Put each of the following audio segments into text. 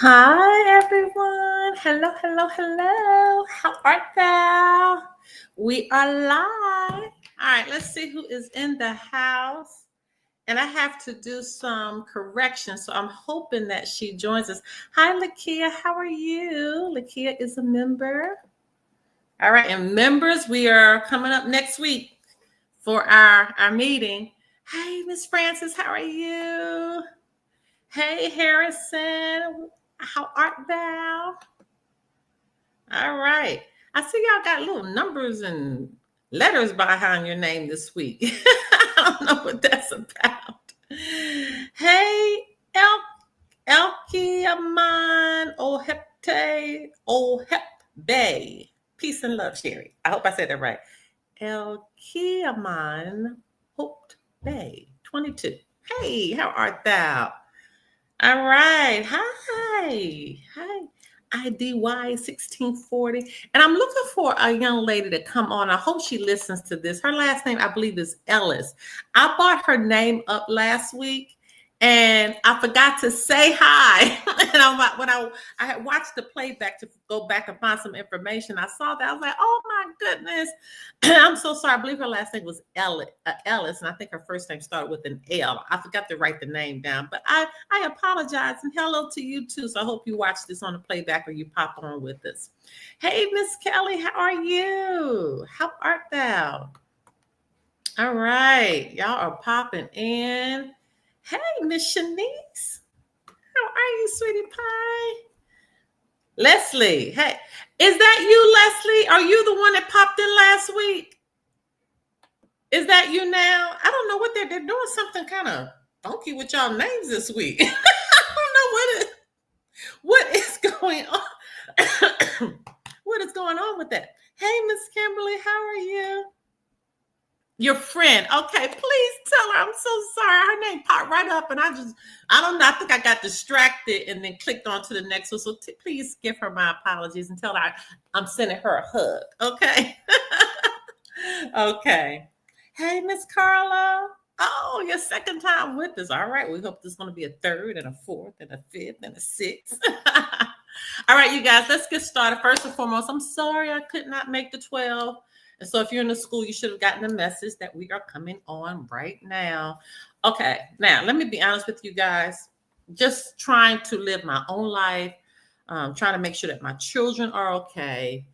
Hi, everyone. Hello, hello, hello. How art thou? We are live. All right, let's see who is in the house. And I have to do some corrections, so I'm hoping that she joins us. Hi, Lakia. How are you? Lakia is a member. All right, and members, we are coming up next week for our meeting. Hey, Miss Francis, how are you? Hey, Harrison, how art thou? All right. I see y'all got little numbers and letters behind your name this week. I don't know what that's about. Hey, Elkiaman Ohepte Ohep Bay. Peace and love, Sherry. I hope I said that right. Elkiaman Hope Bay 22. Hey, how art thou? All right. Hi. Hi. IDY 1640. And I'm looking for a young lady to come on. I hope she listens to this. Her last name, I believe, is Ellis. I brought her name up last week and I forgot to say hi. And I'm like, when I had watched the playback to go back and find some information, I saw that. I was like, oh my goodness. I'm so sorry. I believe her last name was Ellis, and I think her first name started with an L. I forgot to write the name down, but I apologize, and hello to you too. So I hope you watch this on the playback or you pop on with us. Hey, Miss Kelly, how are you? How art thou? All right, y'all are popping in. Hey, Miss Shanice, how are you, sweetie pie? Leslie, hey, is that you, Leslie? Are you the one that popped in last week? Is that you now? I don't know what they're doing something kind of funky with y'all names this week. I don't know what is going on. What is going on with that? Hey, Miss Kimberly, how are you? Your friend. Okay, please tell her. I'm so sorry. Her name popped right up, and I don't know. I think I got distracted and then clicked on to the next one. So please give her my apologies and tell her I'm sending her a hug. Okay. Okay. Hey, Miss Carla. Oh, your second time with us. All right. We hope there's going to be a third and a fourth and a fifth and a sixth. All right, you guys, let's get started. First and foremost, I'm sorry I could not make the 12. And so if you're in the school, you should have gotten a message that we are coming on right now. Okay. Now, let me be honest with you guys. Just trying to live my own life, trying to make sure that my children are okay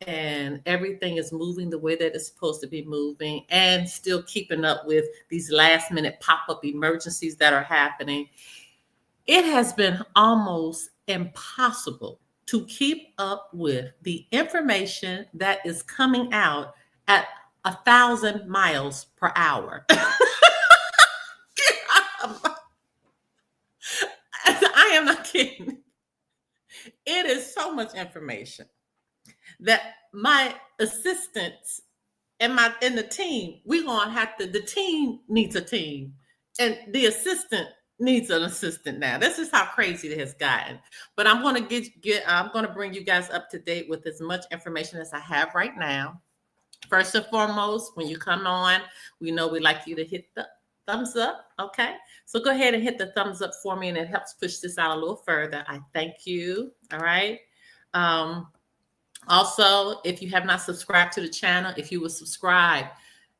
and everything is moving the way that it's supposed to be moving, and still keeping up with these last minute pop-up emergencies that are happening. It has been almost impossible to keep up with the information that is coming out at 1,000 miles per hour. I am not kidding. It is so much information that my assistants and the team, we're gonna have to, the team needs a team and the assistant needs an assistant now. This is how crazy it has gotten. But I'm gonna I'm gonna bring you guys up to date with as much information as I have right now. First and foremost, when you come on, we know we like you to hit the thumbs up. Okay. So go ahead and hit the thumbs up for me, and it helps push this out a little further. I thank you. All right. Um, Also, if you have not subscribed to the channel, if you will subscribe,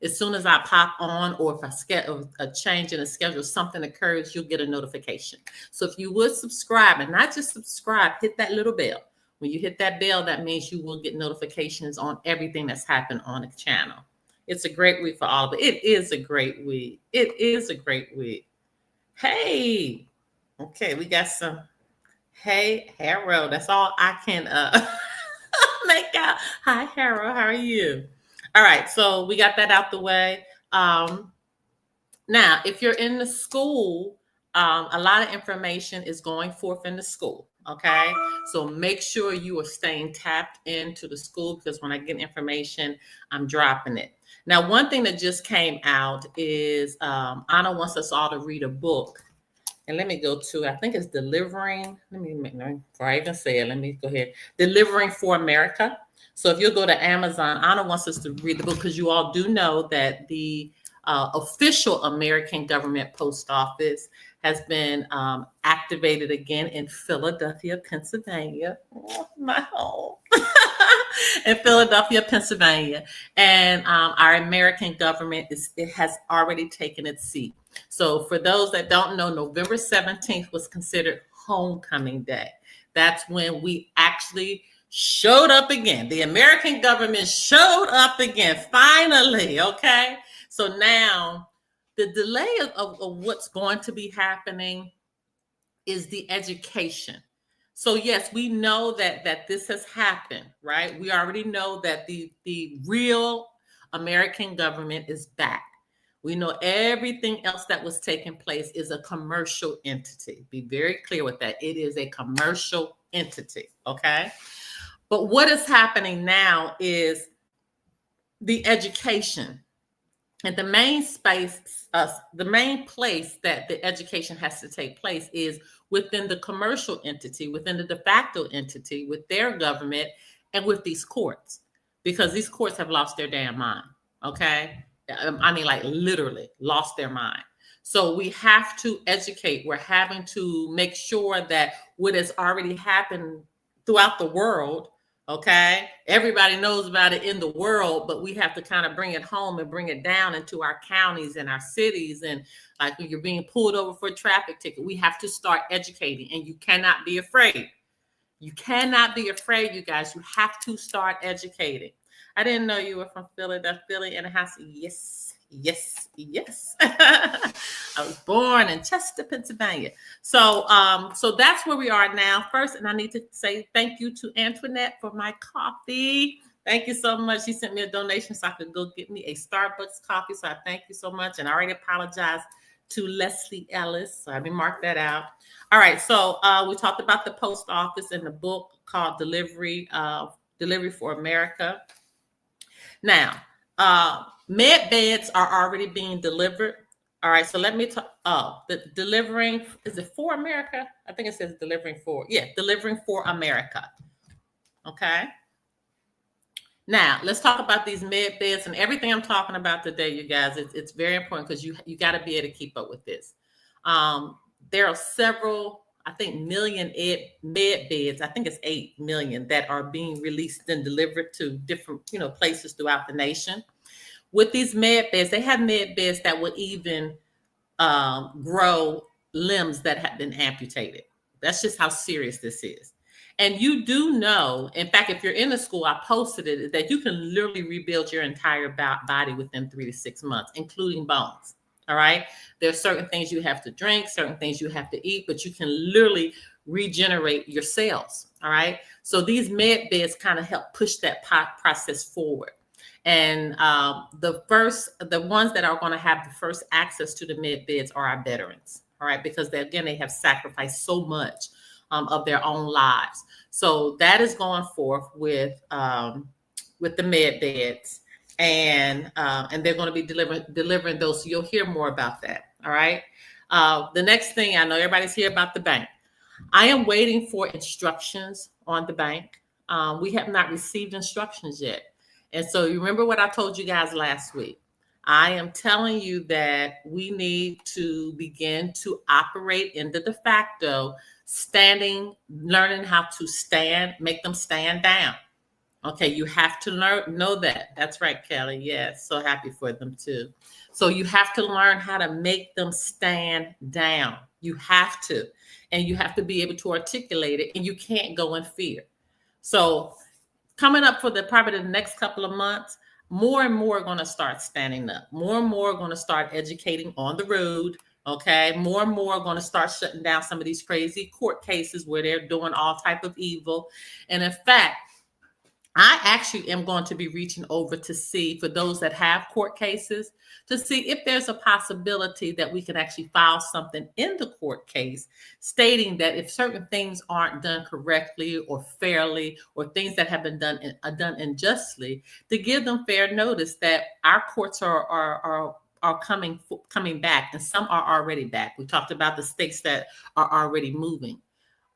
as soon as I pop on, or if I schedule a change in the schedule, something occurs, you'll get a notification. So if you would subscribe, and not just subscribe, hit that little bell. When you hit that bell, that means you will get notifications on everything that's happened on the channel. It's a great week for all of it. It is a great week. It is a great week. Hey, okay, we got some. Hey, Harold, that's all I can make out. Hi, Harold. How are you? All right. So we got that out the way. Now, if you're in the school, a lot of information is going forth in the school. Okay. So make sure you are staying tapped into the school, because when I get information, I'm dropping it. Now, one thing that just came out is Anna wants us all to read a book. And let me go to, I think it's Delivering. Before I even say it, let me go ahead. Delivering for America. So if you'll go to Amazon, Anna wants us to read the book, because you all do know that the official American government post office has been activated again in Philadelphia, Pennsylvania, my home, in Philadelphia, Pennsylvania. And our American government it has already taken its seat. So for those that don't know, November 17th was considered homecoming day. That's when we actually showed up again. The American government showed up again, finally, okay? So now the delay of what's going to be happening is the education. So yes, we know that this has happened, right? We already know that the real American government is back. We know everything else that was taking place is a commercial entity. Be very clear with that. It is a commercial entity, okay? But what is happening now is the education. And the main space, the main place that the education has to take place is within the commercial entity, within the de facto entity, with their government, and with these courts, because these courts have lost their damn mind. Okay, I mean, like literally lost their mind. So we have to educate. We're having to make sure that what has already happened throughout the world. Okay, everybody knows about it in the world, but we have to kind of bring it home and bring it down into our counties and our cities. And like when you're being pulled over for a traffic ticket, we have to start educating, and you cannot be afraid. You cannot be afraid, you guys. You have to start educating. I didn't know you were from Philly in the house. Yes, yes, yes. I was born in Chester, Pennsylvania. So that's where we are now. First, and I need to say thank you to Antoinette for my coffee. Thank you so much. She sent me a donation so I could go get me a Starbucks coffee. So I thank you so much. And I already apologize to Leslie Ellis. So let me mark that out. All right. So we talked about the post office and the book called Delivery for America. Now, med beds are already being delivered. All right, so let me talk. The delivering, is it for America? I think it says delivering for. Yeah, delivering for America. Okay. Now let's talk about these med beds and everything I'm talking about today, you guys. It's very important because you got to be able to keep up with this. There are several, I think, million med beds. I think it's 8 million that are being released and delivered to different, places throughout the nation. With these med beds, they have med beds that will even grow limbs that have been amputated. That's just how serious this is. And you do know, in fact, if you're in the school, I posted it, that you can literally rebuild your entire body within 3 to 6 months, including bones. All right. There's certain things you have to drink, certain things you have to eat, but you can literally regenerate your cells. All right. So these med beds kind of help push that process forward. And the ones that are going to have the first access to the med beds are our veterans. All right. Because they have sacrificed so much of their own lives. So that is going forth with the med beds. And they're going to be delivering those. So you'll hear more about that. All right. The next thing, I know everybody's here about the bank. I am waiting for instructions on the bank. We have not received instructions yet. And so you remember what I told you guys last week. I am telling you that we need to begin to operate in the de facto, learning how to stand, make them stand down. Okay, you have to know that. That's right, Kelly. Yes, so happy for them too. So you have to learn how to make them stand down. You have to. And you have to be able to articulate it, and you can't go in fear. So coming up for probably the next couple of months, more and more are going to start standing up. More and more are going to start educating on the road. Okay, more and more are going to start shutting down some of these crazy court cases where they're doing all type of evil. And in fact, I actually am going to be reaching over to see, for those that have court cases, to see if there's a possibility that we can actually file something in the court case stating that if certain things aren't done correctly or fairly, or things that have been done unjustly, to give them fair notice that our courts are coming back, and some are already back. We talked about the states that are already moving.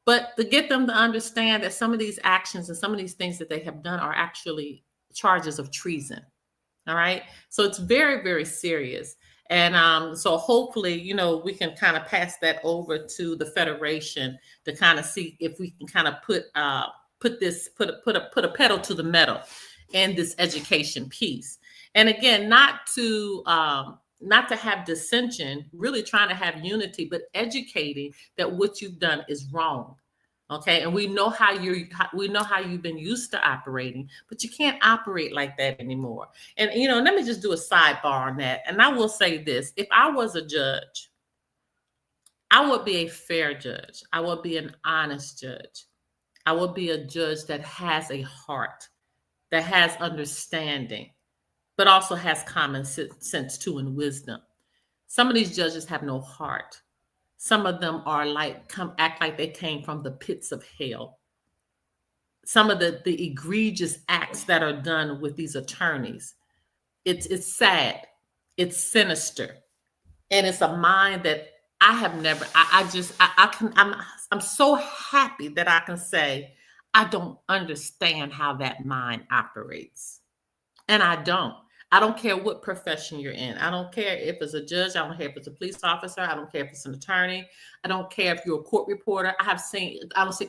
But to get them to understand that some of these actions and some of these things that they have done are actually charges of treason. All right. So it's very, very serious. And so hopefully, we can kind of pass that over to the Federation to kind of see if we can kind of put a pedal to the metal in this education piece. And again, not to have dissension, really trying to have unity, but educating that what you've done is wrong. Okay, and we know how you've been used to operating, but you can't operate like that anymore. And let me just do a sidebar on that. And I will say this: if I was a judge, I would be a fair judge. I would be an honest judge. I would be a judge that has a heart, that has understanding, but also has common sense too, and wisdom. Some of these judges have no heart. Some of them are act like they came from the pits of hell. Some of the egregious acts that are done with these attorneys, it's sad, it's sinister, and it's a mind that I have never. I'm so happy that I can say I don't understand how that mind operates, and I don't. I don't care what profession you're in. I don't care if it's a judge. I don't care if it's a police officer. I don't care if it's an attorney. I don't care if you're a court reporter. I don't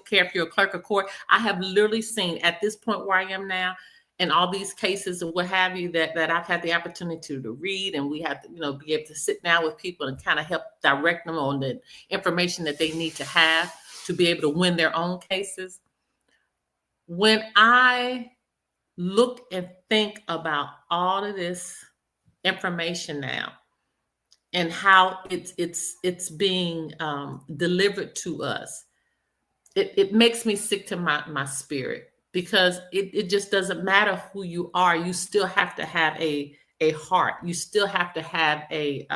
care if you're a clerk of court. I have literally seen at this point where I am now, in all these cases and what have you, that I've had the opportunity to read, and we have to, be able to sit down with people and kind of help direct them on the information that they need to have to be able to win their own cases. When I look and think about all of this information now and how it's being delivered to us, it makes me sick to my spirit, because it just doesn't matter who you are. You still have to have a heart. You still have to have a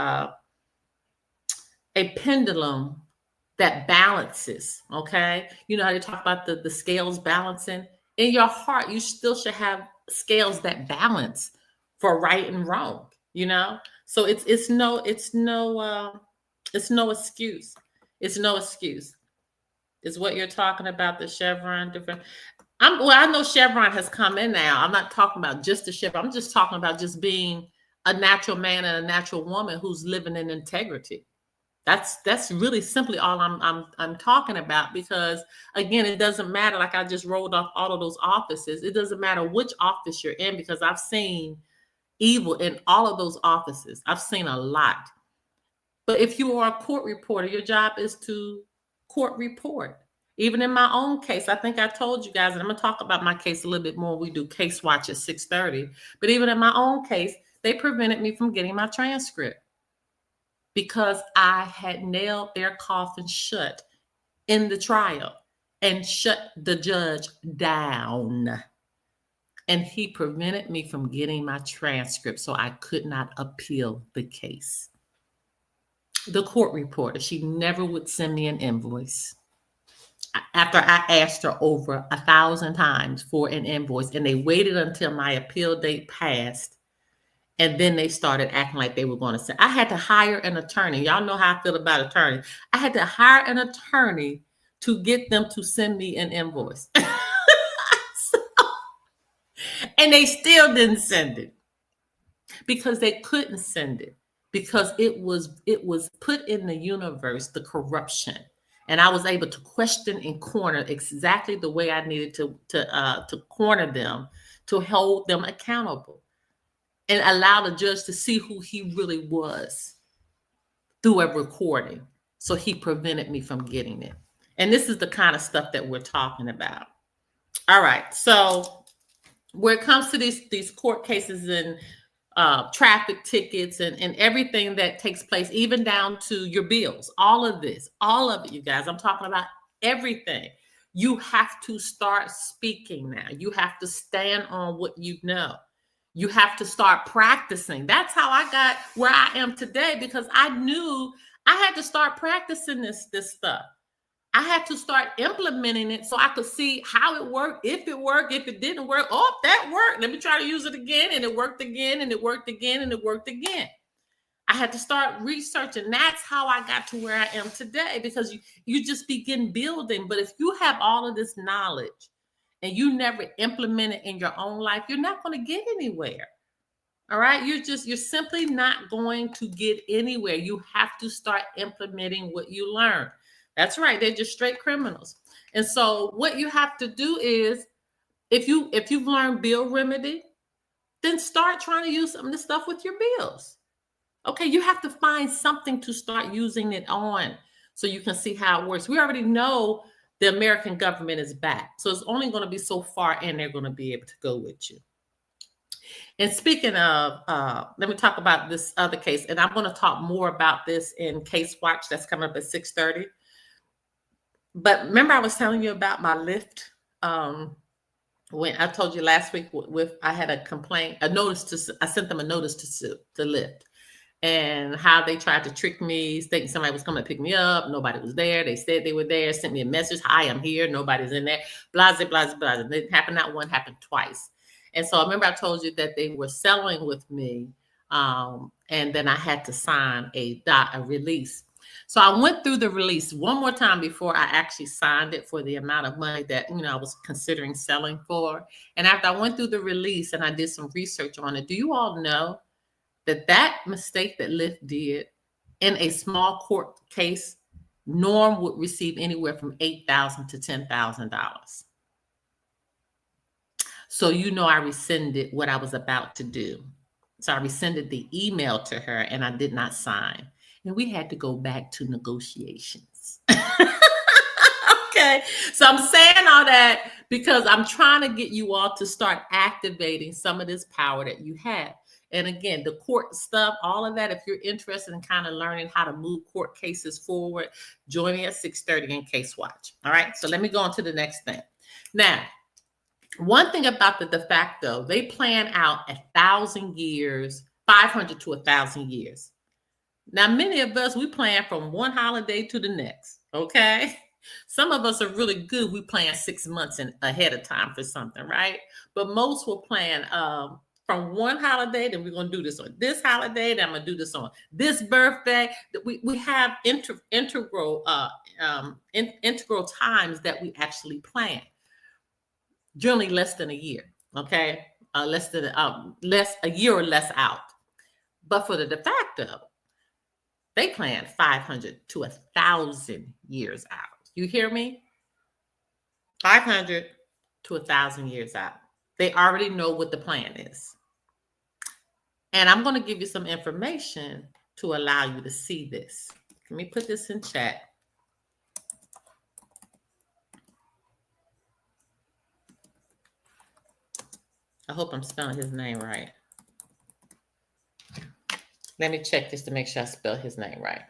pendulum that balances. Okay, you know how they talk about the scales balancing. In your heart, you still should have scales that balance for right and wrong, So it's no excuse. It's no excuse. Is what you're talking about, the Chevron different. I know Chevron has come in now. I'm not talking about just the Chevron. I'm just talking about just being a natural man and a natural woman who's living in integrity. That's really simply all I'm talking about, because again, it doesn't matter. Like I just rolled off all of those offices. It doesn't matter which office you're in, because I've seen evil in all of those offices. I've seen a lot. But if you are a court reporter, your job is to court report. Even in my own case, I think I told you guys, and I'm going to talk about my case a little bit more. We do Case Watch at 6:30. But even in my own case, they prevented me from getting my transcript, because I had nailed their coffin shut in the trial and shut the judge down. And he prevented me from getting my transcript, so I could not appeal the case. The court reporter, she never would send me an invoice. After I asked her over 1,000 times for an invoice, and they waited until my appeal date passed, and then they started acting like they were going to send. I had to hire an attorney. Y'all know how I feel about attorneys. I had to hire an attorney to get them to send me an invoice. And they still didn't send it, because they couldn't send it, because it was put in the universe, the corruption. And I was able to question and corner exactly the way I needed to corner them, to hold them accountable, and allow the judge to see who he really was through a recording. So he prevented me from getting it. And this is the kind of stuff that we're talking about. All right. So when it comes to these court cases and traffic tickets and everything that takes place, even down to your bills, all of it, you guys, I'm talking about everything. You have to start speaking now. You have to stand on what you know. You have to start practicing. That's how I got where I am today, because I knew I had to start practicing this stuff. I had to start implementing it so I could see how it worked, if it didn't work. Oh, that worked. Let me try to use it again. And it worked again, and it worked again, and it worked again. I had to start researching. That's how I got to where I am today, because you just begin building. But if you have all of this knowledge and you never implement it in your own life, you're not going to get anywhere. All right. You're simply not going to get anywhere. You have to start implementing what you learn. That's right. They're just straight criminals. And so what you have to do is if you've learned bill remedy, then start trying to use some of the stuff with your bills. Okay, you have to find something to start using it on so you can see how it works. We already know the American government is back. So it's only going to be so far in they're going to be able to go with you. And speaking of, let me talk about this other case. And I'm going to talk more about this in Case Watch that's coming up at 6:30. But remember I was telling you about my Lyft? When I told you last week with I had a complaint, I sent them a notice to sue, to Lyft. And how they tried to trick me, thinking somebody was coming to pick me up. Nobody was there. They said they were there, sent me a message. Hi, I'm here. Nobody's in there. Blah, blah, blah, blah. It didn't happen not one, happened twice. And so I remember I told you that they were selling with me. And then I had to sign a release. So I went through the release one more time before I actually signed it for the amount of money that, I was considering selling for. And after I went through the release and I did some research on it, do you all know that mistake that Lyft did in a small court case, Norm would receive anywhere from $8,000 to $10,000. So I rescinded what I was about to do. So I rescinded the email to her and I did not sign. And we had to go back to negotiations. Okay. So I'm saying all that because I'm trying to get you all to start activating some of this power that you have. And again, the court stuff, all of that, if you're interested in kind of learning how to move court cases forward, join me at 6:30 in Case Watch. All right. So let me go on to the next thing. Now, one thing about the de facto, they plan out 1,000 years, 500 to 1,000 years. Now, many of us, we plan from one holiday to the next. Okay. Some of us are really good. We plan 6 months ahead of time for something, right? But most will plan from one holiday, then we're going to do this on this holiday, then I'm going to do this on this birthday. We have integral times that we actually plan. Generally less than a year, okay? Less a year or less out. But for the de facto, they plan 500 to 1,000 years out. You hear me? 500 to 1,000 years out. They already know what the plan is. And I'm going to give you some information to allow you to see this. Let me put this in chat. I hope I'm spelling his name right. Let me check this to make sure I spell his name right.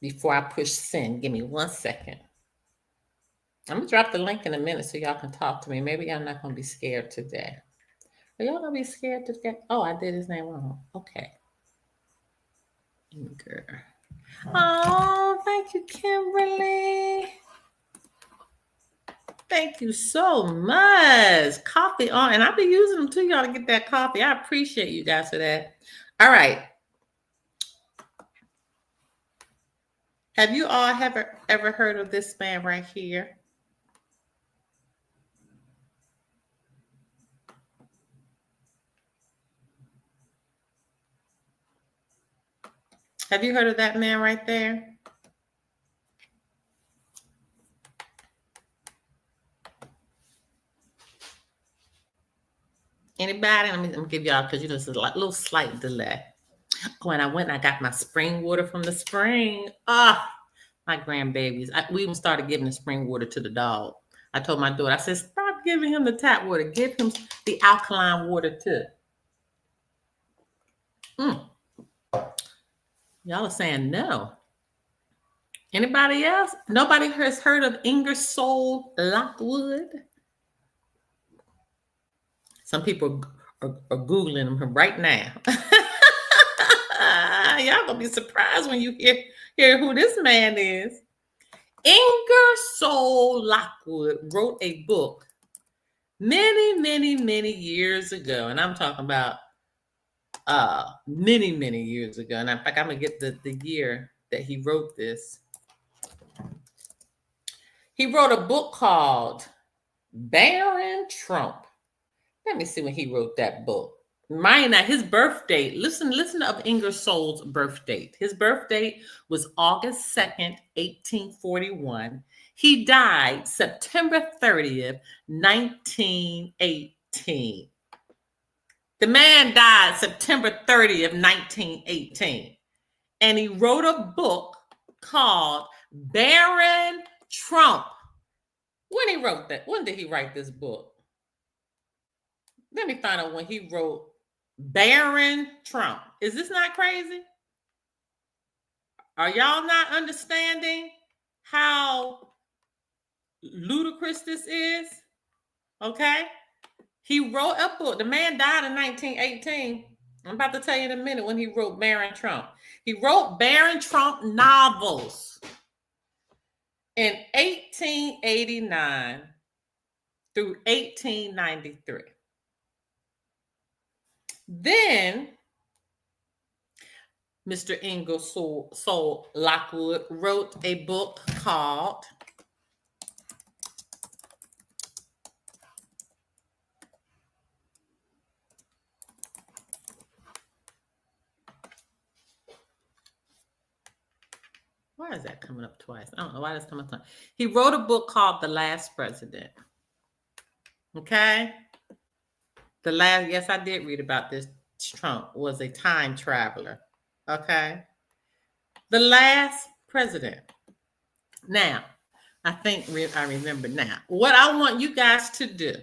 Before I push send, give me 1 second. I'm going to drop the link in a minute so y'all can talk to me. Maybe I'm not going to be scared today. Are y'all going to be scared today? Oh, I did his name wrong. Okay. Girl. Oh, thank you, Kimberly. Thank you so much. Coffee on. And I'll be using them too, y'all, to get that coffee. I appreciate you guys for that. All right. Have you all ever heard of this man right here? Have you heard of that man right there? Anybody? Let me give y'all, because there's a little slight delay. When I went and I got my spring water from the spring. My grandbabies. We even started giving the spring water to the dog. I told my daughter, I said, stop giving him the tap water. Give him the alkaline water too. Y'all are saying no. Anybody else? Nobody has heard of Ingersoll Lockwood? Some people are Googling him right now. Y'all gonna be surprised when you hear who this man is. Ingersoll Lockwood wrote a book many, many, many years ago. And I'm talking about many, many years ago. And in fact, I'm gonna get the year that he wrote this. He wrote a book called Baron Trump. Let me see when he wrote that book. Mine, his birth date. Listen of Ingersoll's birth date. His birth date was August 2nd, 1841. He died September 30th, 1918. The man died September 30th, 1918. And he wrote a book called Baron Trump. When he wrote that, when did he write this book? Let me find out when he wrote Baron Trump. Is this not crazy? Are y'all not understanding how ludicrous this is? Okay. He wrote a book. The man died in 1918. I'm about to tell you in a minute when he wrote Baron Trump. He wrote Baron Trump novels in 1889 through 1893. Then Mr. Ingersoll Lockwood wrote a book called Why is that coming up twice? I don't know why that's coming up twice. He wrote a book called The Last President. Okay? Yes, I did read about this. Trump was a time traveler. Okay? The Last President. Now, I think I remember now. What I want you guys to do,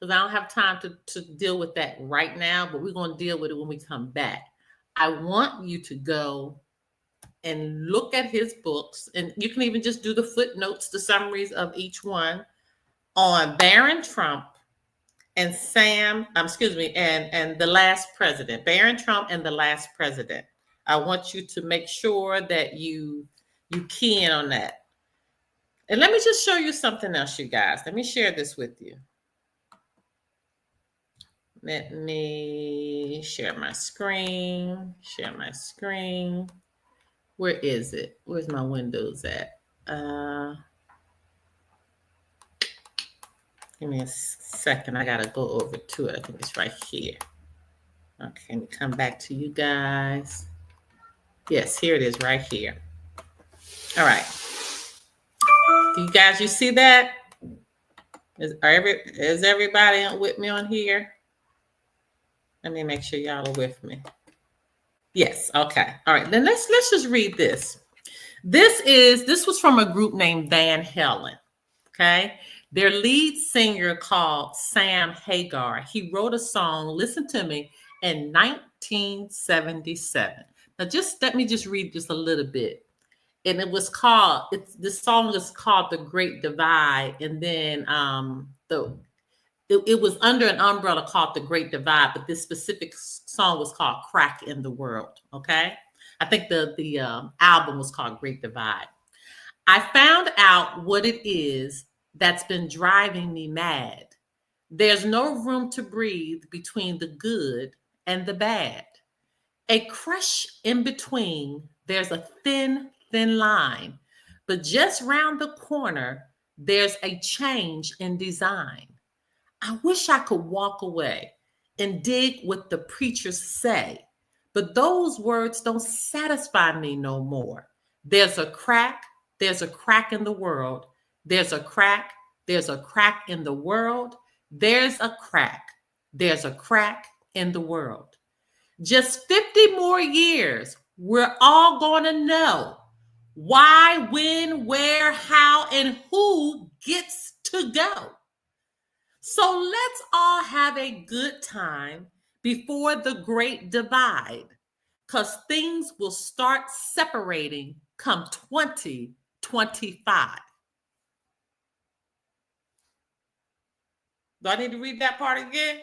because I don't have time to deal with that right now, but we're going to deal with it when we come back. I want you to go and look at his books, and you can even just do the footnotes, the summaries of each one on Baron Trump and and The Last President. Baron Trump and The Last President. I want you to make sure that you key in on that. And let me just show you something else, you guys. Let me share this with you. Let me share my screen. Where is it? Where's my windows at? Give me a second. I got to go over to it. I think it's right here. Okay, let me come back to you guys. Yes, here it is right here. All right. You guys, you see that? Is everybody with me on here? Let me make sure y'all are with me. Yes. Okay. All right. Then let's just read this. This was from a group named Van Halen. Okay. Their lead singer called Sam Hagar. He wrote a song, listen to me, in 1977. Now let me read just a little bit. And it was called, this song is called The Great Divide. And then it was under an umbrella called The Great Divide, but this specific song was called Crack in the World. Okay. I think the album was called Great Divide. I found out what it is that's been driving me mad. There's no room to breathe between the good and the bad. A crush in between, there's a thin line, but just round the corner, there's a change in design. I wish I could walk away and dig what the preachers say, but those words don't satisfy me no more. There's a crack in the world. There's a crack in the world. There's a crack in the world. Just 50 more years, we're all going to know why, when, where, how, and who gets to go. So let's all have a good time before the Great Divide, because things will start separating come 2025. Do I need to read that part again?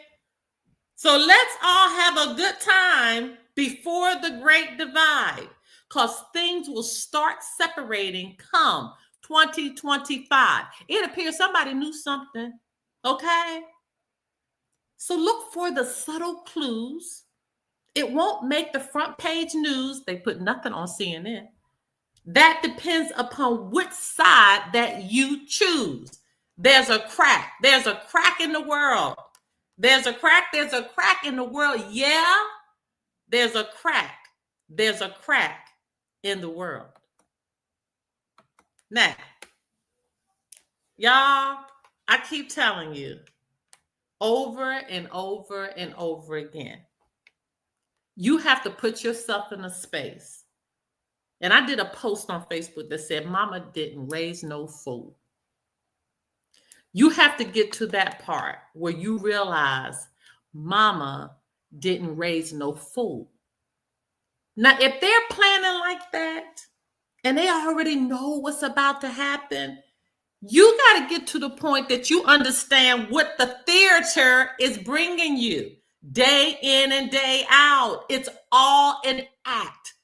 So let's all have a good time before the Great Divide, because things will start separating come 2025. It appears somebody knew something, okay? So look for the subtle clues. It won't make the front page news. They put nothing on CNN. That depends upon which side that you choose. There's a crack in the world. There's a crack. There's a crack in the world. Yeah, there's a crack. There's a crack in the world. Now, y'all, I keep telling you over and over and over again, you have to put yourself in a space. And I did a post on Facebook that said, Mama didn't raise no fool. You have to get to that part where you realize Mama didn't raise no fool. Now, if they're planning like that and they already know what's about to happen, you got to get to the point that you understand what the theater is bringing you day in and day out. It's all an act.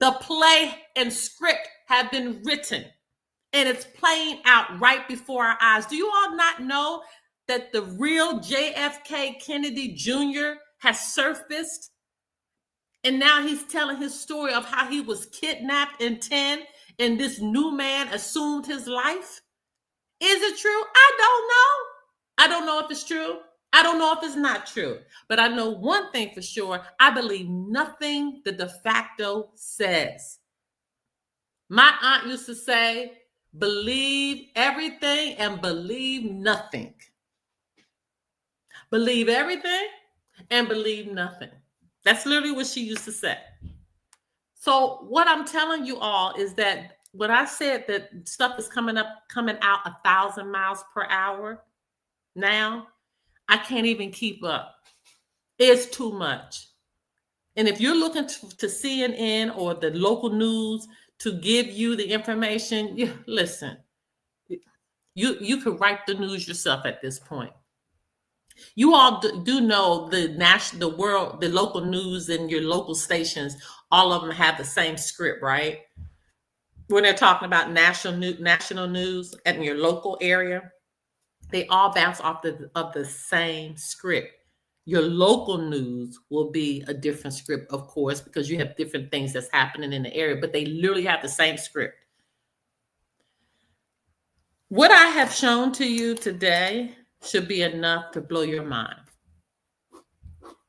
The play and script have been written and it's playing out right before our eyes. Do you all not know that the real JFK Kennedy Jr. has surfaced? And now he's telling his story of how he was kidnapped in 10 and this new man assumed his life. Is it true? I don't know. I don't know if it's true. I don't know if it's not true. But I know one thing for sure. I believe nothing the de facto says. My aunt used to say, believe everything and believe nothing. Believe everything and believe nothing. That's literally what she used to say. So what I'm telling you all is that when I said that stuff is coming out 1,000 miles per hour now, I can't even keep up. It's too much. And if you're looking to CNN or the local news to give you the information, listen, you could write the news yourself at this point. You all do know the world, the local news and your local stations, all of them have the same script, right? When they're talking about national news in your local area, they all bounce off of the same script. Your local news will be a different script, of course, because you have different things that's happening in the area, but they literally have the same script. What I have shown to you today should be enough to blow your mind.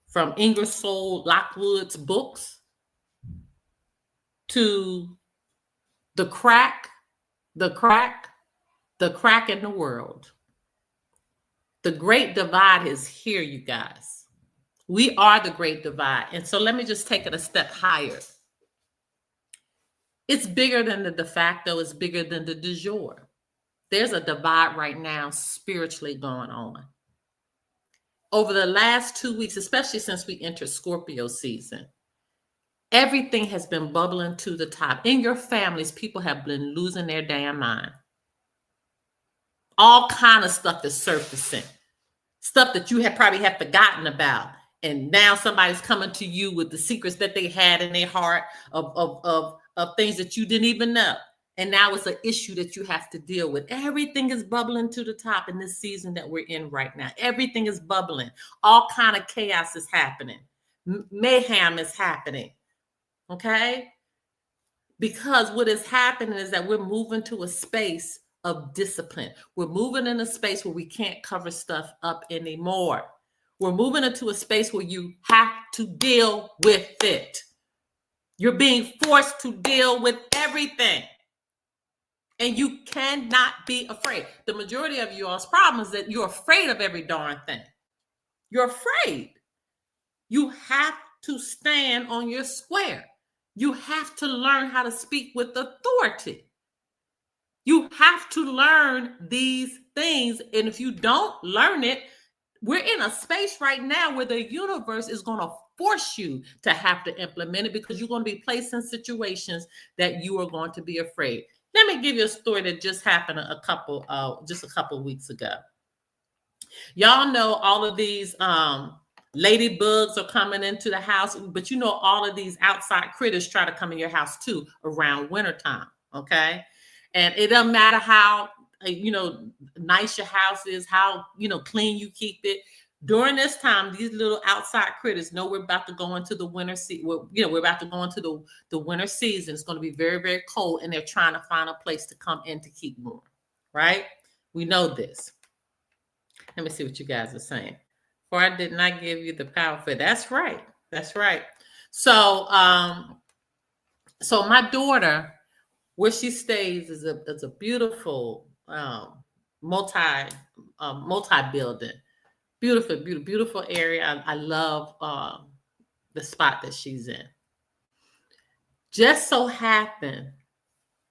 From Ingersoll Lockwood's books to the crack in the world. The Great Divide is here, you guys. We are the Great Divide. And so let me just take it a step higher. It's bigger than the de facto. It's bigger than the de jure. There's a divide right now spiritually going on. Over the last 2 weeks, especially since we entered Scorpio season, everything has been bubbling to the top. In your families, people have been losing their damn mind. All kind of stuff is surfacing. Stuff that you probably have forgotten about. And now somebody's coming to you with the secrets that they had in their heart of things that you didn't even know. And now it's an issue that you have to deal with. Everything is bubbling to the top in this season that we're in right now. Everything is bubbling. All kind of chaos is happening. Mayhem is happening. Okay? Because what is happening is that we're moving to a space of discipline. We're moving in a space where we can't cover stuff up anymore. We're moving into a space where you have to deal with it. You're being forced to deal with everything. And you cannot be afraid. The majority of y'all's problem is that you're afraid of every darn thing. You're afraid. You have to stand on your square. You have to learn how to speak with authority. You have to learn these things. And if you don't learn it, we're in a space right now where the universe is going to force you to have to implement it because you're going to be placed in situations that you are going to be afraid. Let me give you a story that just happened just a couple weeks ago. Y'all know all of these ladybugs are coming into the house, but you know all of these outside critters try to come in your house too around wintertime, okay? And it doesn't matter how, nice your house is, how, clean you keep it. During this time, these little outside critters know we're about to go into the winter season. We're about to go into the winter season. It's going to be very, very cold, and they're trying to find a place to come in to keep warm, right? We know this. Let me see what you guys are saying. For I did not give you the power for it. That's right. That's right. So so my daughter, where she stays is a beautiful multi multi building, beautiful area. I love the spot that she's in. Just so happened,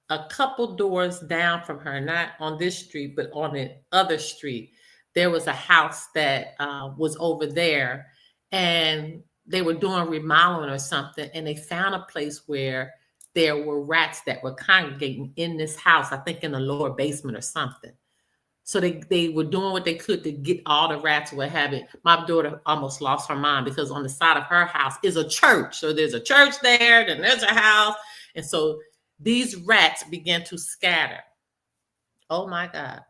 a couple doors down from her, not on this street, but on the other street, there was a house that was over there, and they were doing remodeling or something, and they found a place where there were rats that were congregating in this house, I think in the lower basement or something. So they were doing what they could to get all the rats or what have it. My daughter almost lost her mind because on the side of her house is a church. So there's a church there, then there's a house. And so these rats began to scatter. Oh my God.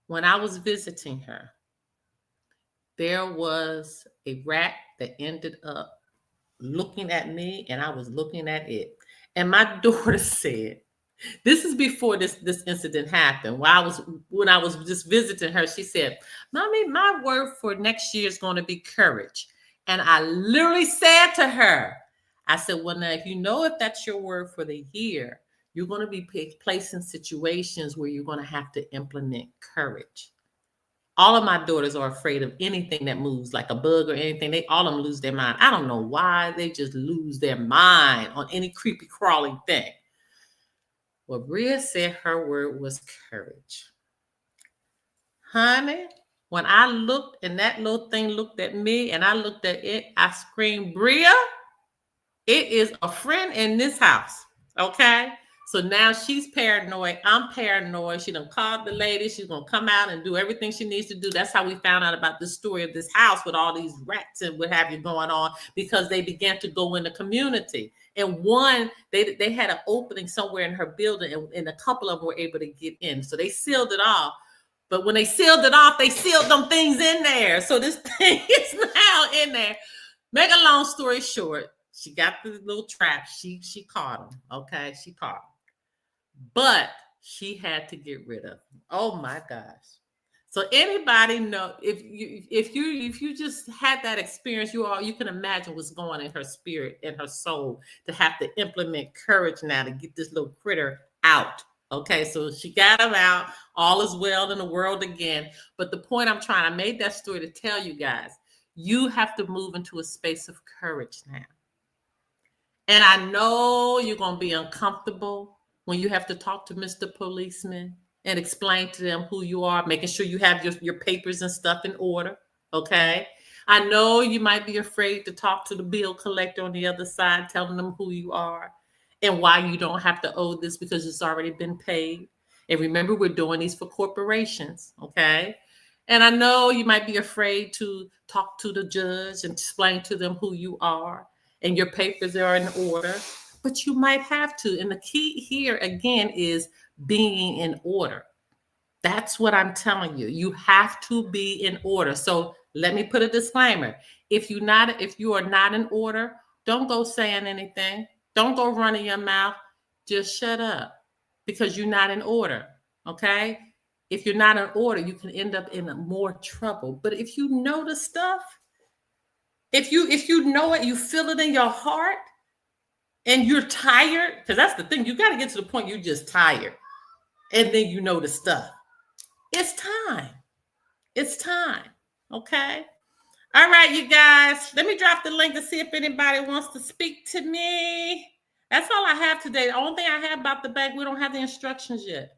When I was visiting her, there was a rat that ended up looking at me and I was looking at it. And my daughter said, this is before this incident happened. When I was just visiting her, she said, "Mommy, my word for next year is going to be courage." And I literally said to her, I said, "Well, now, if you know if that's your word for the year, you're going to be placed in situations where you're going to have to implement courage." All of my daughters are afraid of anything that moves, like a bug or anything. They all of them lose their mind. I don't know why. They just lose their mind on any creepy crawling thing. Well, Bria said her word was courage. Honey, when I looked and that little thing looked at me and I looked at it, I screamed, "Bria, it is a friend in this house." Okay? So now she's paranoid. I'm paranoid. She done called the lady. She's going to come out and do everything she needs to do. That's how we found out about the story of this house with all these rats and what have you going on, because they began to go in the community. And one, they had an opening somewhere in her building, and a couple of them were able to get in. So they sealed it off. But when they sealed it off, they sealed them things in there. So this thing is now in there. Make a long story short, she got the little trap. She caught him. Okay, she caught him. But she had to get rid of him. Oh my gosh. So anybody know, if you just had that experience, you can imagine what's going in her spirit and her soul to have to implement courage now to get this little critter out. Okay, so she got him out. All is well in the world again. But the point I made that story to tell you guys, you have to move into a space of courage now. And I know you're going to be uncomfortable when you have to talk to Mr. Policeman and explain to them who you are, making sure you have your papers and stuff in order. Okay. I know you might be afraid to talk to the bill collector on the other side, telling them who you are and why you don't have to owe this because it's already been paid. And remember, we're doing these for corporations. Okay. And I know you might be afraid to talk to the judge and explain to them who you are and your papers are in order, but you might have to. And the key here again is being in order. That's what I'm telling you. You have to be in order. So let me put a disclaimer. If you are not in order, don't go saying anything. Don't go running your mouth. Just shut up because you're not in order. Okay? If you're not in order, you can end up in more trouble. But if you know the stuff, if you know it, you feel it in your heart, and you're tired, because that's the thing. You got to get to the point you're just tired. And then you know the stuff. It's time. It's time. Okay? All right, you guys. Let me drop the link to see if anybody wants to speak to me. That's all I have today. The only thing I have about the bank, we don't have the instructions yet.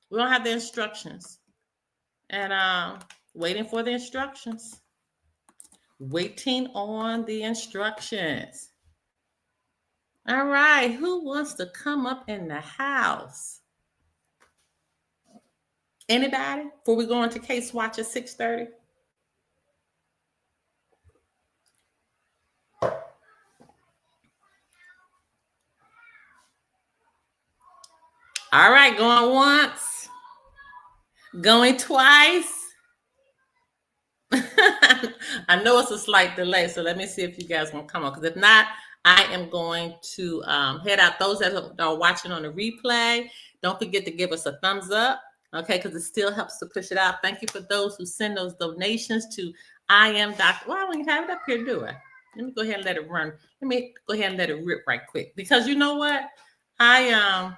We don't have the instructions. And waiting for the instructions. Waiting on the instructions. All right, who wants to come up in the house? Anybody? Before we go into Case Watch at 6:30? All right, going once. Going twice. I know it's a slight delay, so let me see if you guys want to come on. Because if not, I am going to head out. Those that are watching on the replay, don't forget to give us a thumbs up. Okay, because it still helps to push it out. Thank you for those who send those donations to I am Dr. Well, I don't even have it up here, do I? Let me go ahead and let it run. Let me go ahead and let it rip right quick. Because you know what? Where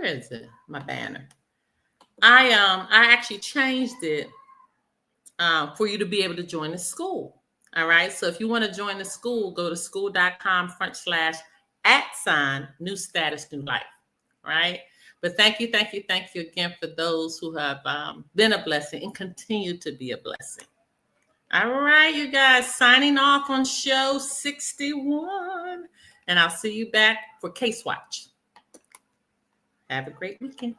is it? My banner. I actually changed it for you to be able to join the school. All right. So if you want to join the school, go to school.com/@ new status, new life. Right. But thank you again for those who have been a blessing and continue to be a blessing. All right, you guys, signing off on show 61. And I'll see you back for Case Watch. Have a great weekend.